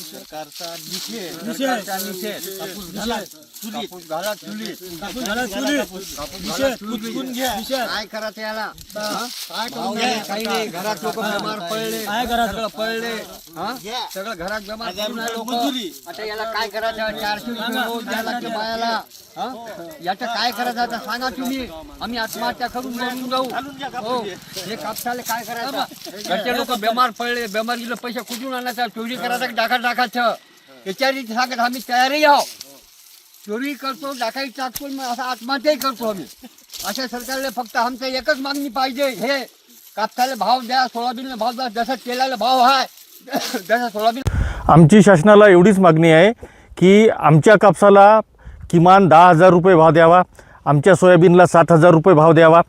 सरकारचा निषेध कापूस घाला चुलीत काय करायचं याला काही नाही घरात लोक बेमार पडले सगळं पडले सगळं घरात बेमार लोक आता याला काय करायचं 400 रोज द्यायला लागते बायाला याचं काय करायचं आता सांगा तुम्ही आम्ही आत्महत्या करून मरून जाऊ हो हे कापसाले काय करायचं घरचे लोक बेमार पडले बेमारीला पैसे कुठून आणायचा चोरी करायचा टाकायचं याच्यावर सांगत आम्ही तयारी आहो चोरी करतो डाकाई टाकतो मग असा आत्महत्याही करतो आम्ही अशा सरकारला फक्त आमचं एकच मागणी पाहिजे हे कापसाला भाव द्या सोयाबीनला भाव द्या जसं तेलाला भाव आहे जसं सोयाबीन आमची शासनाला एवढीच मागणी आहे की आमच्या कापसाला किमान 10,000 रुपये भाव द्यावा आमच्या सोयाबीनला 7,000 रुपये भाव द्यावा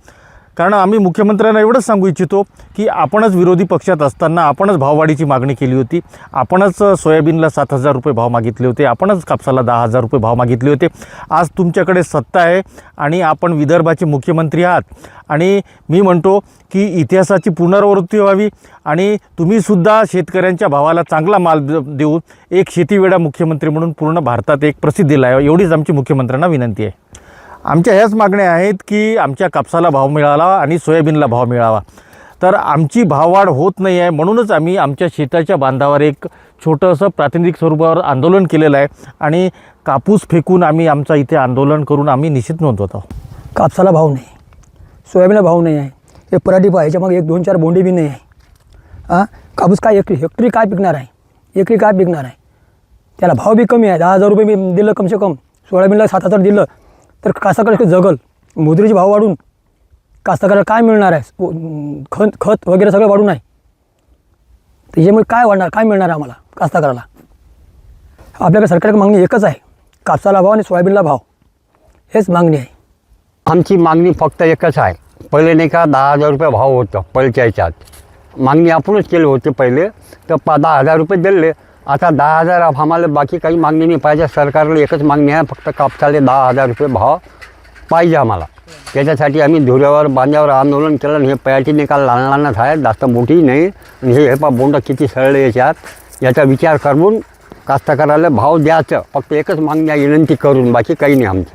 कारण आम्ही मुख्यमंत्र्यांना एवढंच सांगू इच्छितो की आपणच विरोधी पक्षात असताना आपणच भाववाढीची मागणी केली होती आपणच सोयाबीनला 7,000 रुपये भाव मागितले होते आपणच कापसाला 10,000 रुपये भाव मागितले होते आज तुमच्याकडे सत्ता आहे आणि आपण विदर्भाचे मुख्यमंत्री आहात आणि मी म्हणतो की इतिहासाची पुनरावृत्ती व्हावी आणि तुम्हीसुद्धा शेतकऱ्यांच्या भावाला चांगला माल देऊन एक शेतीवेडा मुख्यमंत्री म्हणून पूर्ण भारतात एक प्रसिद्धीला आहे एवढीच आमची मुख्यमंत्र्यांना विनंती आहे आमच्या ह्याच मागण्या आहेत की आमच्या कापसाला भाव मिळावा आणि सोयाबीनला भाव मिळावा तर आमची भाववाढ होत नाही आहे म्हणूनच आम्ही आमच्या शेताच्या बांधावर एक छोटंसं प्रातिनिधिक स्वरूपावर आंदोलन केलेलं आहे आणि कापूस फेकून आम्ही आमचा इथे आंदोलन करून आम्ही निषेध नोंदवत आहोत कापसाला भाव नाही सोयाबीनला भाव नाही आहे हे पराठी पहा ह्याच्यामागे 1-2-4 बोंडे बी नाही आहे कापूस काय हेक्टरी काय पिकणार आहे एकरी काय पिकणार आहे त्याला भाव बी कमी आहे 10,000 रुपये मी दिलं कमसे कम सोयाबीनला 7,000 दिलं तर कास्तकार जगल मुद्रेचे भाव वाढून कास्तकाराला काय मिळणार आहे खत वगैरे सगळं वाढून आहे त्याच्यामुळे काय वाढणार काय मिळणार आहे आम्हाला कास्तकाराला आपल्याकडे सरकारची मागणी एकच आहे कापसाला भाव आणि सोयाबीनला भाव हेच मागणी आहे आमची मागणी फक्त एकच आहे पहिले नाही का 10,000 रुपये भाव होतं पहिल्याच्या ह्याच्यात मागणी आपणच केली होती पहिले तर 10,000 रुपये दिले आता 10,000 आम्हाला बाकी काही मागणी नाही पाहिजे सरकारला एकच मागणी आहे फक्त कापसाले 10,000 रुपये भाव पाहिजे आम्हाला त्याच्यासाठी आम्ही धुऱ्यावर बांध्यावर आंदोलन केलं आणि हे पयाटी निकाल लहान लहानच आहे जास्त मोठी नाही आणि हे बोंड किती सरळे याच्यात याचा विचार करून कास्तकाराला भाव द्यायचं फक्त एकच मागणी आहे विनंती करून बाकी काही नाही आमचं